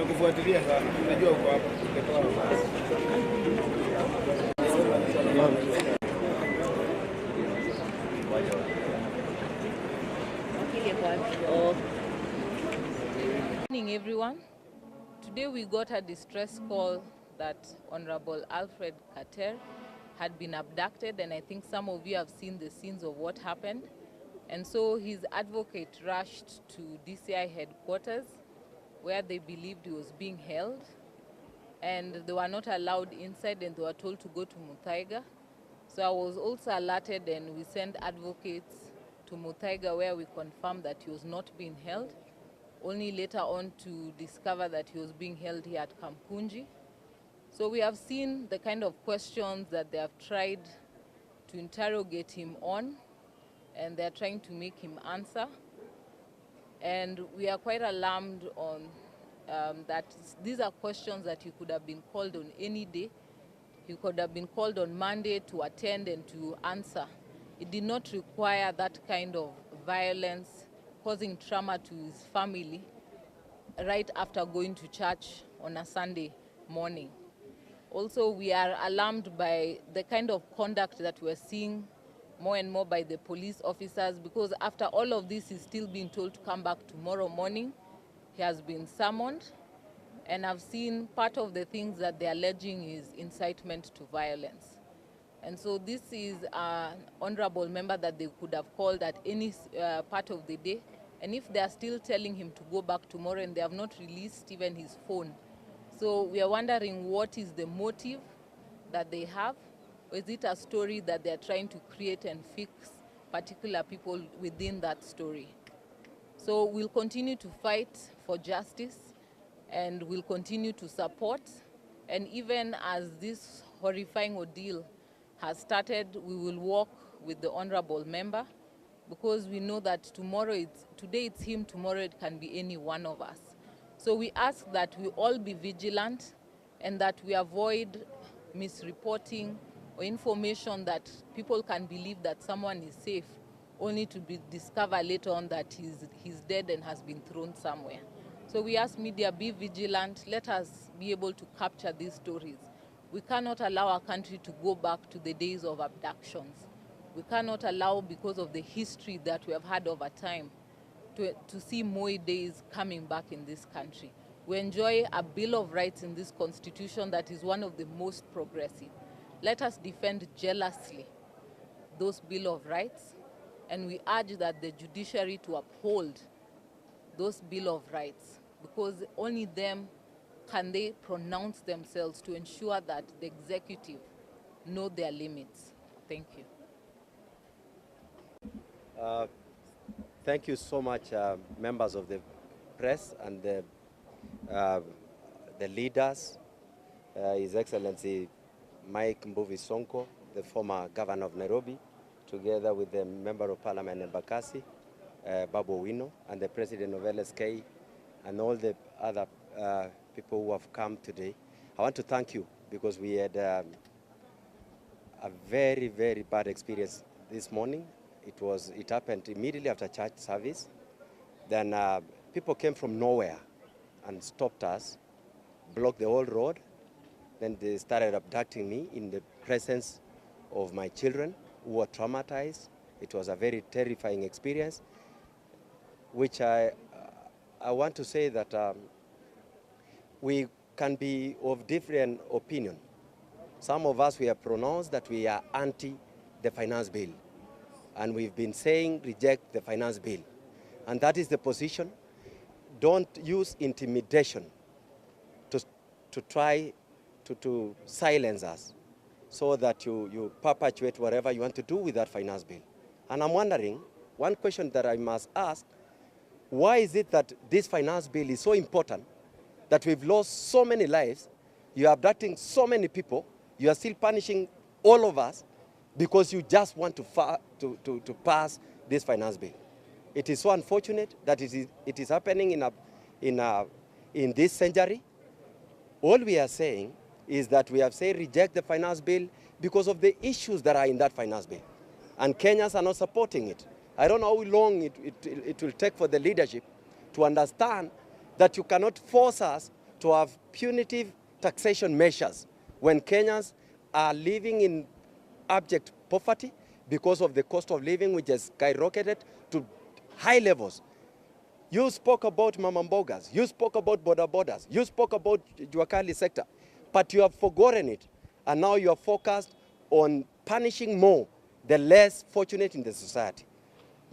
Tumekufuatilia sana. Unajua uko hapa. Good morning, everyone. Today we got a distress call that Honorable Alfred Keter had been abducted, and I think some of you have seen the scenes of what happened. And so his advocate rushed to DCI headquarters where they believed he was being held, and they were not allowed inside and they were told to go to Muthaiga. So I was also alerted and we sent advocates to Muthaiga where we confirmed that he was not being held, only later on to discover that he was being held here at Kamkunji. So we have seen the kind of questions that they have tried to interrogate him on, and they're trying to make him answer. And we are quite alarmed on that these are questions that he could have been called on any day. He could have been called on Monday to attend and to answer. It did not require that kind of violence, causing trauma to his family right after going to church on a Sunday morning. Also, we are alarmed by the kind of conduct that we're seeing more and more by the police officers, because after all of this, he's still being told to come back tomorrow morning. He has been summoned, and I've seen part of the things that they're alleging is incitement to violence. And so this is an honorable member that they could have called at any part of the day. And if they're still telling him to go back tomorrow and they have not released even his phone, so we are wondering what is the motive that they have. Or is it a story that they're trying to create and fix particular people within that story? So we'll continue to fight for justice, and we'll continue to support. And even as this horrifying ordeal has started, we will work with the honorable member, because we know that today it's him, tomorrow it can be any one of us. So we ask that we all be vigilant and that we avoid misreporting or information that people can believe that someone is safe, only to be discovered later on that he's dead and has been thrown somewhere. So we ask media, be vigilant, let us be able to capture these stories. We cannot allow our country to go back to the days of abductions. We cannot allow, because of the history that we have had over time, to see more days coming back in this country. We enjoy a Bill of Rights in this constitution that is one of the most progressive. Let us defend jealously those Bill of Rights, and we urge that the judiciary to uphold those Bill of Rights, because only them can they pronounce themselves to ensure that the executive know their limits. Thank you. Thank you so much, members of the press and the leaders, His Excellency Mike Mbuvi Sonko, the former governor of Nairobi, together with the Member of Parliament Embakasi, Babu Wino, and the President of LSK, and all the other people who have come today. I want to thank you, because we had a very, very bad experience this morning. It happened immediately after church service. Then people came from nowhere and stopped us, blocked the whole road. Then they started abducting me in the presence of my children, who were traumatized. It was a very terrifying experience, which I want to say that we can be of different opinion. Some of us, we have pronounced that we are anti the finance bill. And we've been saying reject the finance bill. And that is the position. Don't use intimidation to try to silence us, so that you perpetuate whatever you want to do with that finance bill. And I'm wondering, one question that I must ask, why is it that this finance bill is so important, that we've lost so many lives, you're abducting so many people, you are still punishing all of us, because you just want to pass this finance bill? It is so unfortunate that it is happening in this century. All we are saying is that we have said reject the finance bill because of the issues that are in that finance bill. And Kenyans are not supporting it. I don't know how long it will take for the leadership to understand that you cannot force us to have punitive taxation measures when Kenyans are living in abject poverty because of the cost of living, which has skyrocketed to high levels. You spoke about mama mbogas, you spoke about border borders, you spoke about Juakali sector, but you have forgotten it, and now you are focused on punishing more the less fortunate in the society.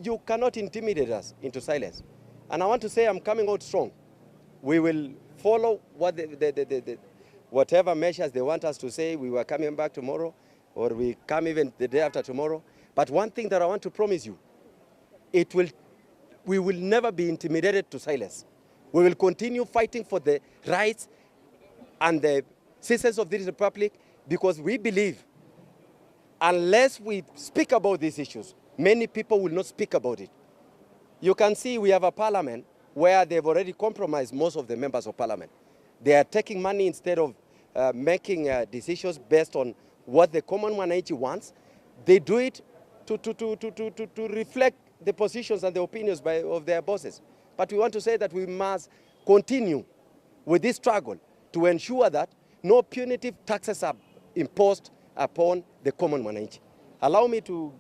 You cannot intimidate us into silence. And I want to say I'm coming out strong. We will follow what whatever measures they want us to say. We were coming back tomorrow, or we come even the day after tomorrow. But one thing that I want to promise you, we will never be intimidated to silence. We will continue fighting for the rights and the citizens of this republic, because we believe unless we speak about these issues, many people will not speak about it. You can see we have a parliament where they've already compromised most of the members of parliament. They are taking money instead of making decisions based on what the common mwananchi wants. They do it to reflect the positions and the opinions of their bosses. But we want to say that we must continue with this struggle to ensure that no punitive taxes are imposed upon the common mwananchi. Allow me to